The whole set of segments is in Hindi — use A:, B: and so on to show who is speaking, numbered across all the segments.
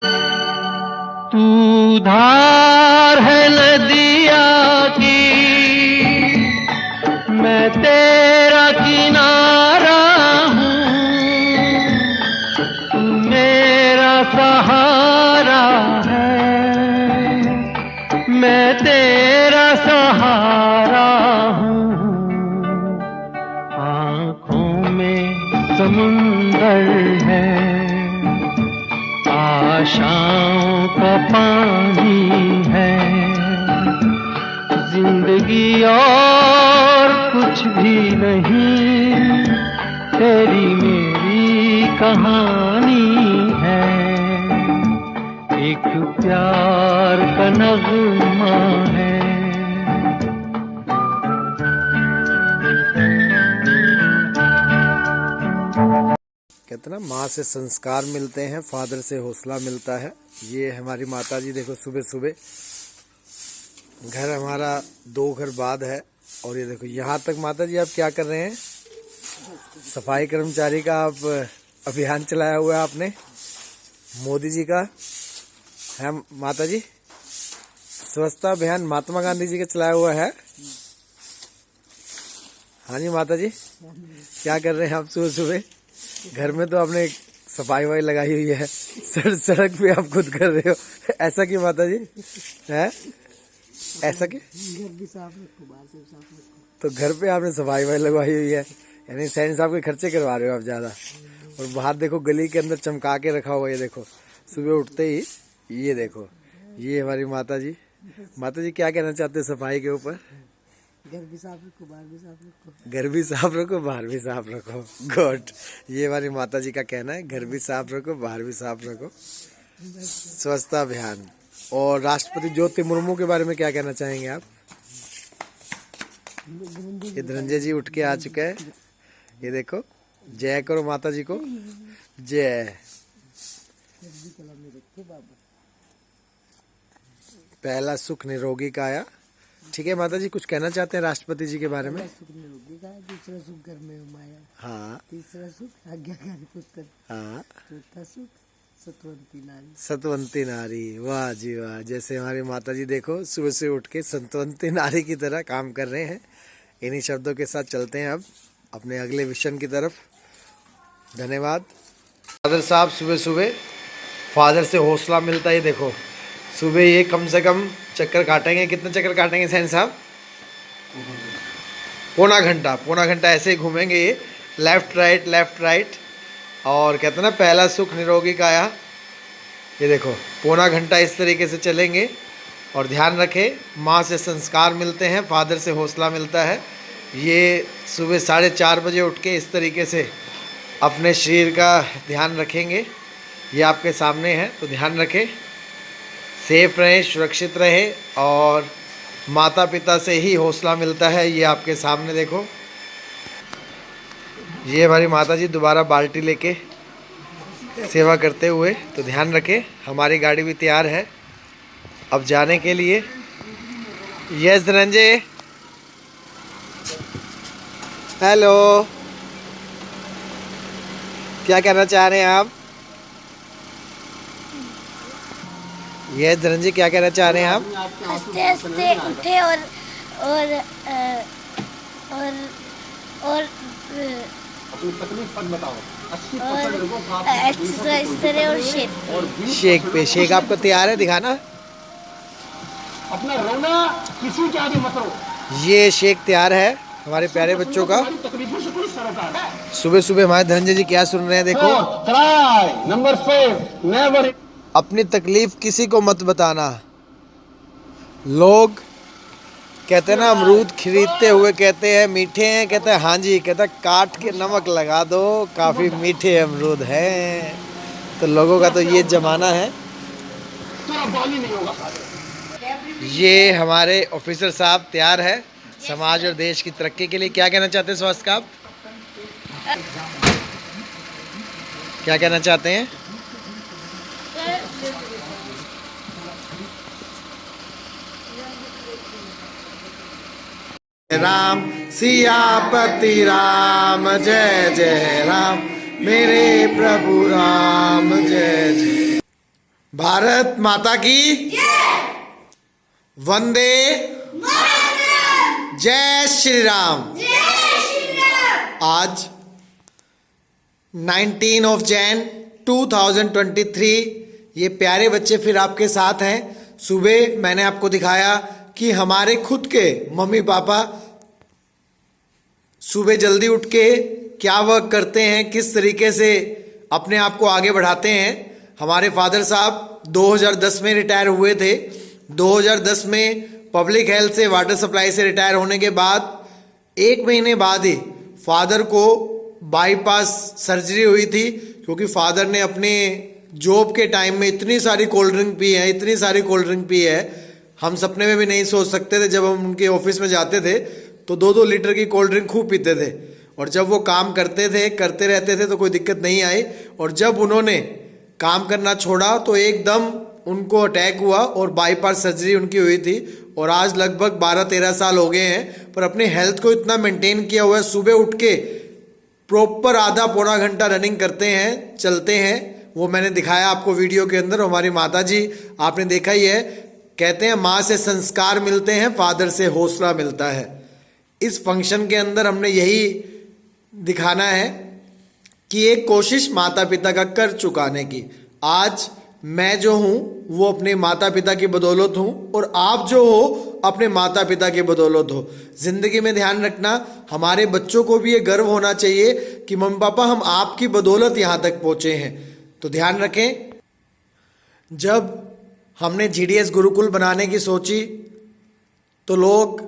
A: तू धार है नदिया की, मैं तेरा किनारा हूँ। तू मेरा सहारा है, मैं तेरा सहारा हूँ। आँखों में समुंदर है, आशाओं का पानी है। जिंदगी और कुछ भी नहीं, तेरी मेरी कहानी है। एक प्यार का नगमा है।
B: कहते ना, माँ से संस्कार मिलते हैं, फादर से हौसला मिलता है। ये हमारी माता जी देखो, सुबह सुबह घर हमारा 2 घर बाद है। और ये देखो यहाँ तक माता जी आप क्या कर रहे हैं? सफाई कर्मचारी का आप अभियान चलाया हुआ है आपने, मोदी जी का है माता जी। स्वच्छता अभियान महात्मा गांधी जी का चलाया हुआ है। हाँ जी माता जी, क्या कर रहे हैं आप सुबह सुबह? घर में तो आपने सफाई वफाई लगाई हुई है, सड़क पे आप खुद कर रहे हो, ऐसा क्यों माता जी? है ऐसा क्यों?
C: घर भी साफ रखो, बाहर से साफ रखो।
B: तो घर पे आपने सफाई वफाई लगवाई हुई है, यानी सैन साहब के खर्चे करवा रहे हो आप ज्यादा। और बाहर देखो गली के अंदर चमका के रखा हुआ, ये देखो सुबह उठते ही। ये देखो, ये हमारी माता जी। माता जी क्या कहना चाहते हैं सफाई के ऊपर?
C: घर भी साफ रखो, बाहर भी साफ रखो।
B: घर भी साफ रखो, बाहर भी साफ रखो। गुड, ये हमारी माता जी का कहना है, घर भी साफ रखो, बाहर भी साफ रखो। स्वच्छता अभियान। और राष्ट्रपति ज्योति मुर्मू के बारे में क्या कहना चाहेंगे आप? ये धनंजय जी उठ के आ चुके हैं, ये देखो। जय करो माता जी को, जय। पहला सुख निरोगी काया। ठीक है माता जी, कुछ कहना चाहते हैं राष्ट्रपति जी के बारे में?
C: सुख निरोगी काया, दूसरा सुख घर में माया,
B: हाँ।
C: तीसरा सुख आज्ञाकारी पुत्र,
B: हाँ।
C: चौथा सुख सतवंती नारी।
B: सतवंती नारी, वाह जी वाह। जैसे हमारी माता जी देखो सुबह से उठ के सतवंती नारी की तरह काम कर रहे हैं। इन्हीं शब्दों के साथ चलते हैं अब अपने अगले विजन की तरफ। धन्यवाद। फादर साहब सुबह सुबह फादर से हौसला मिलता है। देखो सुबह ये कम से कम चक्कर काटेंगे। कितने चक्कर काटेंगे सैन साहब? पौना घंटा ऐसे ही घूमेंगे ये, लेफ्ट राइट। और कहते हैं ना, पहला सुख निरोगी काया। ये देखो पौना घंटा इस तरीके से चलेंगे। और ध्यान रखें, माँ से संस्कार मिलते हैं, फादर से हौसला मिलता है। ये सुबह 4:30 बजे उठ के इस तरीके से अपने शरीर का ध्यान रखेंगे। ये आपके सामने है, तो ध्यान रखें, सेफ रहें, सुरक्षित रहें। और माता पिता से ही हौसला मिलता है। ये आपके सामने देखो, ये हमारी माता जी दोबारा बाल्टी लेके सेवा करते हुए। तो ध्यान रखें, हमारी गाड़ी भी तैयार है अब जाने के लिए। यस धनंजय, हेलो, क्या कहना चाह रहे हैं आप? ये धनंजय क्या कहना चाह रहे हैं आप?
D: हंसते हंसते उठे और
E: अपनी तकलीफ मत बताओ। 80% लोगों को
D: एक्सरसाइज करें और
B: शेक आपको तैयार है दिखाना?
E: अपना रोना किसी के आगे मत रो।
B: ये शेक तैयार है हमारे प्यारे बच्चों का।
E: तकलीफों से कोई सरोकार है।
B: सुबह सुबह हमारे धनंजय जी क्या सुन रहे हैं देखो।
E: Number 5, never.
B: अपनी तकलीफ किसी को मत बताना। लोग कहते हैं ना, अमरूद खरीदते हुए कहते हैं मीठे हैं, कहते हैं हाँ जी, कहता है काट के नमक लगा दो, काफ़ी मीठे अमरूद हैं। तो लोगों का तो ये ज़माना है। ये हमारे ऑफिसर साहब तैयार है समाज और देश की तरक्की के लिए। क्या कहना चाहते हैं स्वास्थ्य का आप? क्या कहना चाहते हैं? राम सियापति राम, जय जय राम, मेरे प्रभु राम, जय जय। भारत माता की वंदे जय श्री राम। आज 19 ऑफ जैन 2023 ये प्यारे बच्चे फिर आपके साथ हैं। सुबह मैंने आपको दिखाया कि हमारे खुद के मम्मी पापा सुबह जल्दी उठ के क्या वर्क करते हैं, किस तरीके से अपने आप को आगे बढ़ाते हैं। हमारे फादर साहब 2010 में रिटायर हुए थे। 2010 में पब्लिक हेल्थ से, वाटर सप्लाई से रिटायर होने के बाद 1 महीने बाद ही फादर को बाईपास सर्जरी हुई थी, क्योंकि फादर ने अपने जॉब के टाइम में इतनी सारी कोल्ड ड्रिंक पी है, इतनी सारी कोल्ड ड्रिंक पी है, हम सपने में भी नहीं सोच सकते थे। जब हम उनके ऑफिस में जाते थे तो 2-2 लीटर की कोल्ड ड्रिंक खूब पीते थे, और जब वो काम करते रहते थे तो कोई दिक्कत नहीं आई। और जब उन्होंने काम करना छोड़ा तो एकदम उनको अटैक हुआ और बाईपास सर्जरी उनकी हुई थी। और आज लगभग 12-13 साल हो गए हैं, पर अपने हेल्थ को इतना मेंटेन किया हुआ है। सुबह उठ के प्रॉपर आधा पौना घंटा रनिंग करते हैं, चलते हैं। वो मैंने दिखाया आपको वीडियो के अंदर। हमारी माता जी आपने देखा ही है, कहते हैं माँ से संस्कार मिलते हैं, फादर से हौसला मिलता है। इस फंक्शन के अंदर हमने यही दिखाना है कि एक कोशिश माता पिता का कर चुकाने की। आज मैं जो हूँ वो अपने माता पिता की बदौलत हूँ, और आप जो हो अपने माता पिता की बदौलत हो। जिंदगी में ध्यान रखना, हमारे बच्चों को भी ये गर्व होना चाहिए कि मम्मी पापा हम आपकी बदौलत यहाँ तक पहुँचे हैं। तो ध्यान रखें, जब हमने GDS गुरुकुल बनाने की सोची तो लोग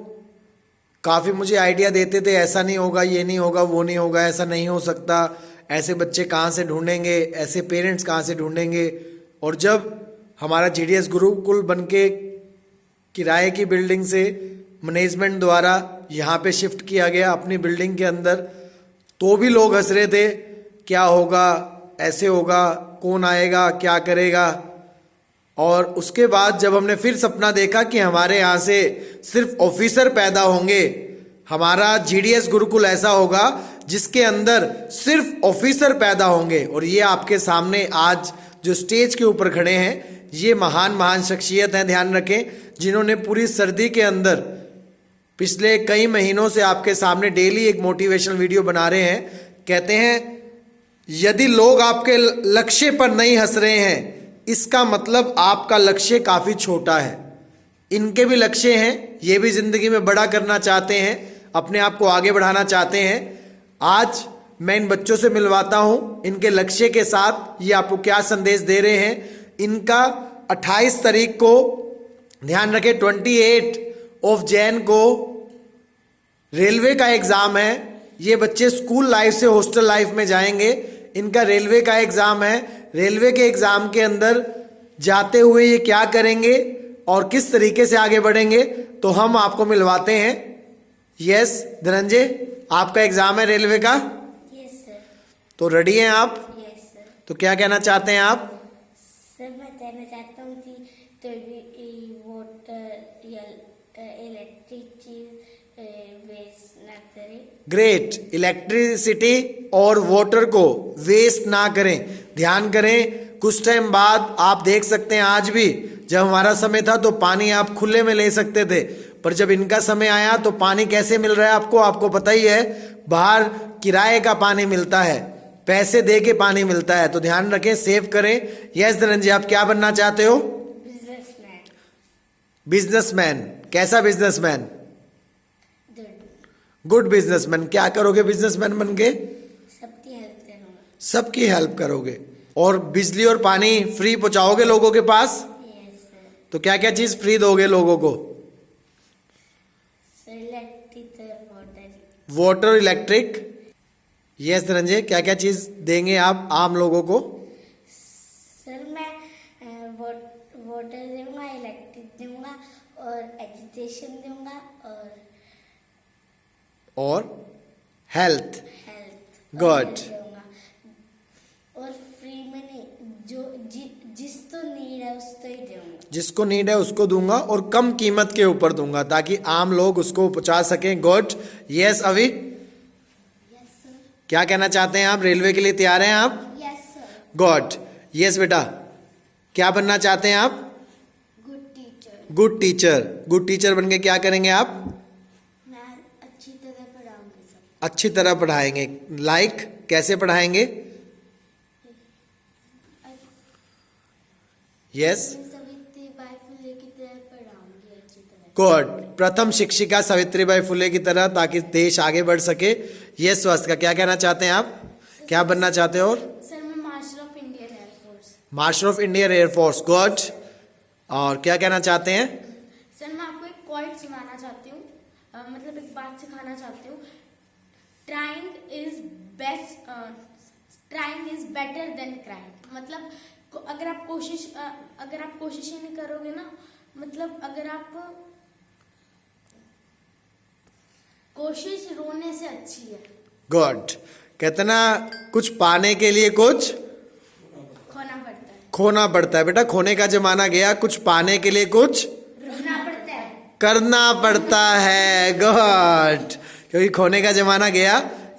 B: काफ़ी मुझे आइडिया देते थे, ऐसा नहीं होगा, ये नहीं होगा, वो नहीं होगा, ऐसा नहीं हो सकता, ऐसे बच्चे कहाँ से ढूंढेंगे, ऐसे पेरेंट्स कहाँ से ढूंढेंगे। और जब हमारा GDS गुरुकुल बनके किराए की बिल्डिंग से मैनेजमेंट द्वारा यहाँ पे शिफ्ट किया गया अपनी बिल्डिंग के अंदर, तो भी लोग हंस रहे थे, क्या होगा, ऐसे होगा, कौन आएगा, क्या करेगा। और उसके बाद जब हमने फिर सपना देखा कि हमारे यहाँ से सिर्फ ऑफिसर पैदा होंगे, हमारा GDS गुरुकुल ऐसा होगा जिसके अंदर सिर्फ ऑफिसर पैदा होंगे। और ये आपके सामने आज जो स्टेज के ऊपर खड़े हैं, ये महान महान शख्सियत हैं, ध्यान रखें, जिन्होंने पूरी सर्दी के अंदर पिछले कई महीनों से आपके सामने डेली एक मोटिवेशनल वीडियो बना रहे हैं। कहते हैं यदि लोग आपके लक्ष्य पर नहीं हंस रहे हैं, इसका मतलब आपका लक्ष्य काफ़ी छोटा है। इनके भी लक्ष्य हैं, ये भी ज़िंदगी में बड़ा करना चाहते हैं, अपने आप को आगे बढ़ाना चाहते हैं। आज मैं इन बच्चों से मिलवाता हूँ इनके लक्ष्य के साथ, ये आपको क्या संदेश दे रहे हैं। इनका 28 तारीख को, ध्यान रखें, 28 ऑफ जैन को रेलवे का एग्ज़ाम है। ये बच्चे स्कूल लाइफ से हॉस्टल लाइफ में जाएंगे। इनका रेलवे का एग्ज़ाम है। रेलवे के एग्ज़ाम के अंदर जाते हुए ये क्या करेंगे और किस तरीके से आगे बढ़ेंगे, तो हम आपको मिलवाते हैं। यस धनंजय, आपका एग्ज़ाम है रेलवे का?
D: Yes sir.
B: तो रेडी हैं आप?
D: Yes sir.
B: तो क्या कहना चाहते हैं आप?
D: सर मैं कहना चाहता हूँ कि वाटर या इलेक्ट्रिक चीज वेस्ट ना करें।
B: ग्रेट। इलेक्ट्रिसिटी और वाटर को वेस्ट ना करें, ध्यान करें। कुछ टाइम बाद आप देख सकते हैं, आज भी जब हमारा समय था तो पानी आप खुले में ले सकते थे, पर जब इनका समय आया तो पानी कैसे मिल रहा है आपको पता ही है। बाहर किराए का पानी मिलता है, पैसे दे के पानी मिलता है। तो ध्यान रखें, सेव करें। यस धनंजय, आप क्या बनना चाहते हो?
D: बिजनेसमैन।
B: बिजनेसमैन। कैसा बिजनेसमैन?
D: गुड।
B: Good businessman. क्या करोगे बिजनेसमैन बन के?
D: सबकी हेल्प करूँगा।
B: सबकी हेल्प करोगे, और बिजली और पानी फ्री पहुंचाओगे लोगों के पास।
D: Yes sir.
B: तो क्या क्या चीज फ्री दोगे लोगों को?
D: सर इलेक्ट्रिक और water.
B: Water, electric. Yes Dhananjay, क्या क्या चीज देंगे आप आम लोगों को?
D: सर मैं वाटर दूंगा, इलेक्ट्रिक दूंगा और एजुकेशन दूंगा
B: और हेल्थ।
D: Health
B: Good.
D: दूंगा। और फ्री में नहीं, जिसको नीड है उसको ही दूंगा।
B: जिसको नीड है उसको दूंगा, और कम कीमत के ऊपर दूंगा ताकि आम लोग उसको पहुंचा सकें। गुड। यस अभी,
D: यस सर।
B: क्या कहना चाहते हैं आप? रेलवे के लिए तैयार हैं आप?
D: Yes sir.
B: गुड। यस बेटा, क्या बनना चाहते हैं आप?
D: Good teacher.
B: Good teacher. Good teacher बन के क्या करेंगे आप?
D: मैं अच्छी तरह पढ़ाऊंगी सब।
B: अच्छी तरह पढ़ाएंगे। लाइक कैसे पढ़ाएंगे? यस।
D: सावित्रीबाई फुले की तरह पढ़ाऊंगी अच्छी तरह।
B: गुड। प्रथम शिक्षिका सावित्रीबाई फुले की तरह, ताकि देश आगे बढ़ सके। ये स्वास्थ्य का क्या कहना चाहते हैं आप? क्या बनना चाहते हो? और
D: सर मैं marshal of Indian air force.
B: Marshal of Indian air force. Good. और क्या कहना चाहते हैं?
D: सर मैं आपको एक क्वाइट सुनाना चाहती हूँ, मतलब एक बात सिखाना चाहती हूँ। Trying is best, trying is better than crying. मतलब अगर आप कोशिश ही नहीं करोगे ना, मतलब अगर आप कोशिश रोने से अच्छी है।
B: गुड। कहते ना कुछ पाने के लिए कुछ
D: खोना पड़ता है।
B: खोना पड़ता है। बेटा खोने का जमाना गया, कुछ पाने के लिए कुछ
D: रोना पड़ता है।
B: करना पड़ता है। गुड। क्योंकि खोने का जमाना गया।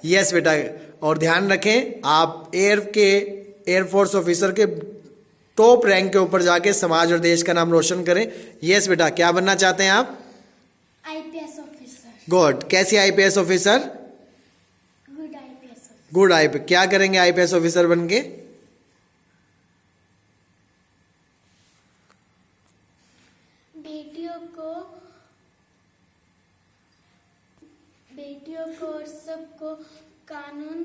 B: यस बेटा। और ध्यान रखें, आप एयरफोर्स ऑफिसर के टॉप रैंक के ऊपर जाके समाज और देश का नाम रोशन करें। यस बेटा। क्या बनना चाहते हैं आप?
D: IPS officer.
B: गुड। कैसी IPS officer?
D: Good IPS officer.
B: Good IPS. क्या करेंगे आईपीएस ऑफिसर बन के?
D: बेटियों को और सबको कानून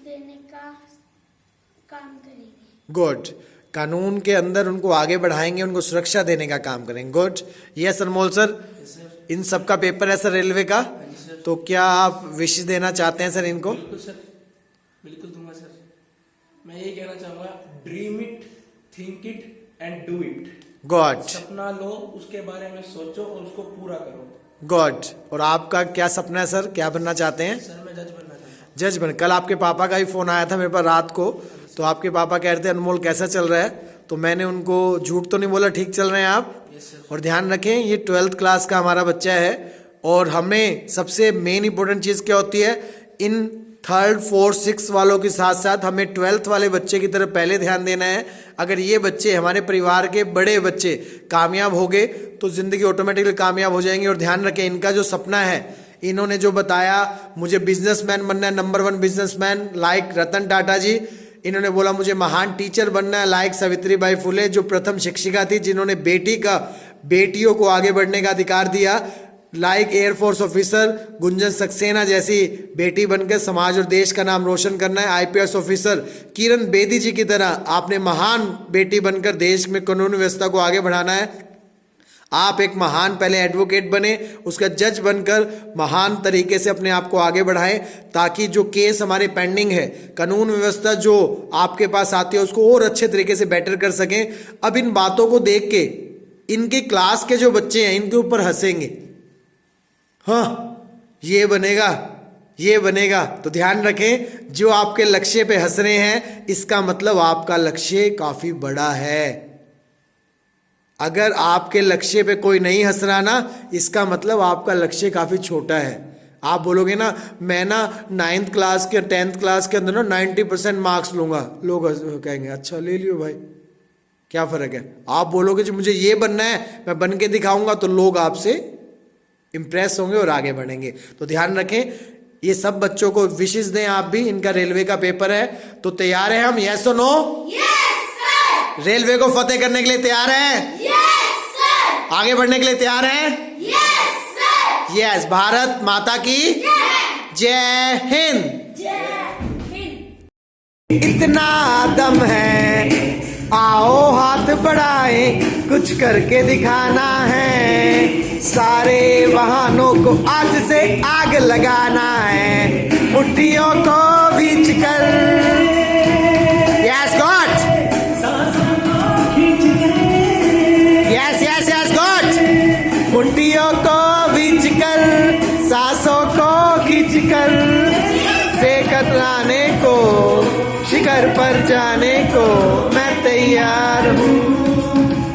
D: देने का काम करेंगे।
B: गुड। कानून के अंदर उनको आगे बढ़ाएंगे, उनको सुरक्षा देने का काम करेंगे। गुड। यस अनमोल सर। इन सब का पेपर है सर रेलवे का, तो क्या आप विश देना चाहते हैं सर इनको?
F: बिल्कुल सर, बिल्कुल दूंगा सर। मैं यही कहना चाहूंगा, dream it, think it and do it.
B: Good.
F: सपना लो, उसके बारे में सोचो और उसको पूरा करो।
B: गुड। और आपका क्या सपना है सर? क्या बनना चाहते हैं?
F: सर मैं जज बनना चाहता हूँ।
B: जज बन। कल आपके पापा का ही फोन आया था मेरे पास रात को, तो आपके पापा कह रहे थे अनमोल कैसा चल रहा है, तो मैंने उनको झूठ तो नहीं बोला, ठीक चल रहे हैं आप। और ध्यान रखें ये 12th क्लास का हमारा बच्चा है, और हमें सबसे मेन इंपॉर्टेंट चीज़ क्या होती है, इन 3rd 4th 6th वालों के साथ साथ हमें 12th वाले बच्चे की तरफ पहले ध्यान देना है। अगर ये बच्चे हमारे परिवार के बड़े बच्चे कामयाब हो गए तो ज़िंदगी ऑटोमेटिकली कामयाब हो जाएंगे। और ध्यान रखें इनका जो सपना है, इन्होंने जो बताया मुझे बिजनेसमैन बनना है, number 1 businessman like Ratan Tata जी। इन्होंने बोला मुझे महान टीचर बनना है लाइक सावित्रीबाई फुले, जो प्रथम शिक्षिका थी जिन्होंने बेटियों को आगे बढ़ने का अधिकार दिया, like air force officer Gunjan Saxena जैसी बेटी बनकर समाज और देश का नाम रोशन करना है। आईपीएस ऑफिसर किरण बेदी जी की तरह आपने महान बेटी बनकर देश में कानून व्यवस्था को आगे बढ़ाना है। आप एक महान पहले एडवोकेट बने, उसका जज बनकर महान तरीके से अपने आप को आगे बढ़ाएं, ताकि जो केस हमारे पेंडिंग है, कानून व्यवस्था जो आपके पास आती है उसको और अच्छे तरीके से बेटर कर सकें। अब इन बातों को देख के इनके क्लास के जो बच्चे हैं इनके ऊपर हंसेंगे, हाँ ये बनेगा। तो ध्यान रखें, जो आपके लक्ष्य पे हंस रहे हैं इसका मतलब आपका लक्ष्य काफी बड़ा है। अगर आपके लक्ष्य पे कोई नहीं हंस रहा ना, इसका मतलब आपका लक्ष्य काफी छोटा है। आप बोलोगे ना मैं ना 9th क्लास के 10th क्लास के अंदर ना 90% मार्क्स लूंगा, लोग कहेंगे अच्छा ले लियो भाई, क्या फर्क है। आप बोलोगे जो मुझे ये बनना है, मैं बन के दिखाऊंगा, तो लोग आपसे इंप्रेस होंगे और आगे बढ़ेंगे। तो ध्यान रखें, ये सब बच्चों को विशेष दें आप भी। इनका रेलवे का पेपर है, तो तैयार है हम? यस और नो? रेलवे को फतेह करने के लिए तैयार हैं?
D: Yes sir.
B: आगे बढ़ने के लिए तैयार हैं?
D: Yes sir.
B: यस। भारत माता की जय हिंद। इतना दम है, आओ हाथ बढ़ाए, कुछ करके दिखाना है। सारे वाहनों को आज से आग लगाना है, मुट्ठियों को बीच कर। Yes God, yes God. मुट्ठियों को बीच कर, सांसों को खींच कर, से कतराने को, शिखर पर जाने को मैं तैयार हूँ,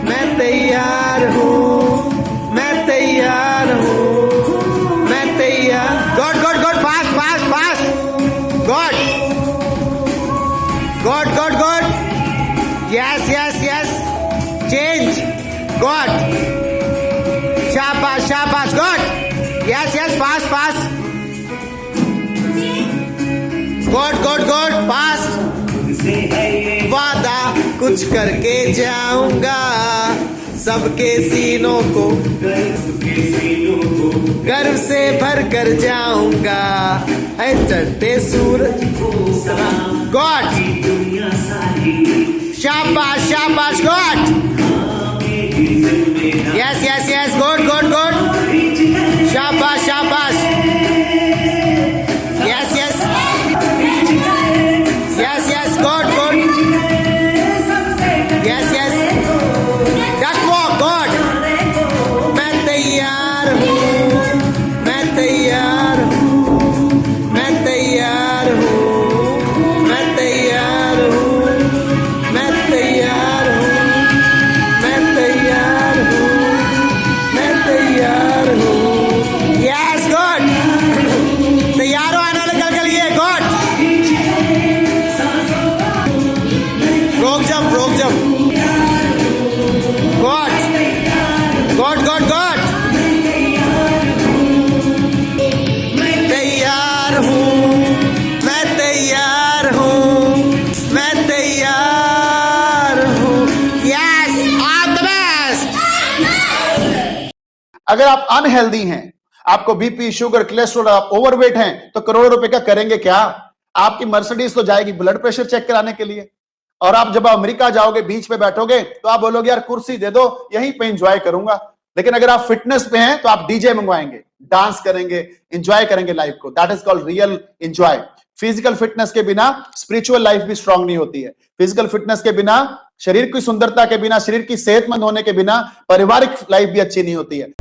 B: मैं तैयार हूँ, मैं तैयार हूँ, मैं तैयार। God God God, fast fast fast, God God God God, yes yes yes. Good, शाबाश शाबाश, good, yes yes, fast fast, good good good, fast. वादा कुछ करके जाऊंगा, सबके सीनों को गर्व से भर कर जाऊंगा, ऐ चढ़ते सूरज। गॉड, शाबाश शाबाश, God, yes yes yes, good good good, शाबाश शाबाश, yes yes yes yes, good good, yes yes, duck walk, good. मैं तैयार हूँ, मैं तैयार हूँ, मैं तैयार हूँ, मैं तैयार हूँ, मैं तैयार हूँ, मैं तैयार हूँ, मैं तैयार हूँ, यस गुड, तैयार हो आने वाले कल के लिए, गुड। रोक जंप, रोक jump, good good good good. मैं तैयार हूँ, मैं तैयार हूँ, मैं तैयार हूँ, यस, ऑल द बेस्ट।
E: अगर आप अनहेल्दी हैं, आपको बीपी, शुगर, कोलेस्ट्रॉल, आप ओवरवेट हैं, तो करोड़ों रुपए का करेंगे क्या? आपकी मर्सिडीज तो जाएगी ब्लड प्रेशर चेक कराने के लिए, और आप जब अमेरिका जाओगे, बीच पे बैठोगे, तो आप बोलोगे यार कुर्सी दे दो, यहीं पे एंजॉय करूंगा। लेकिन अगर आप फिटनेस पे हैं, तो आप डीजे मंगवाएंगे, डांस करेंगे, एंजॉय करेंगे लाइफ को। That is called real enjoy. Physical fitness के बिना स्पिरिचुअल लाइफ भी स्ट्रांग नहीं होती है। फिजिकल फिटनेस के बिना, शरीर की सुंदरता के बिना, शरीर की सेहतमंद होने के बिना पारिवारिक लाइफ भी अच्छी नहीं होती है।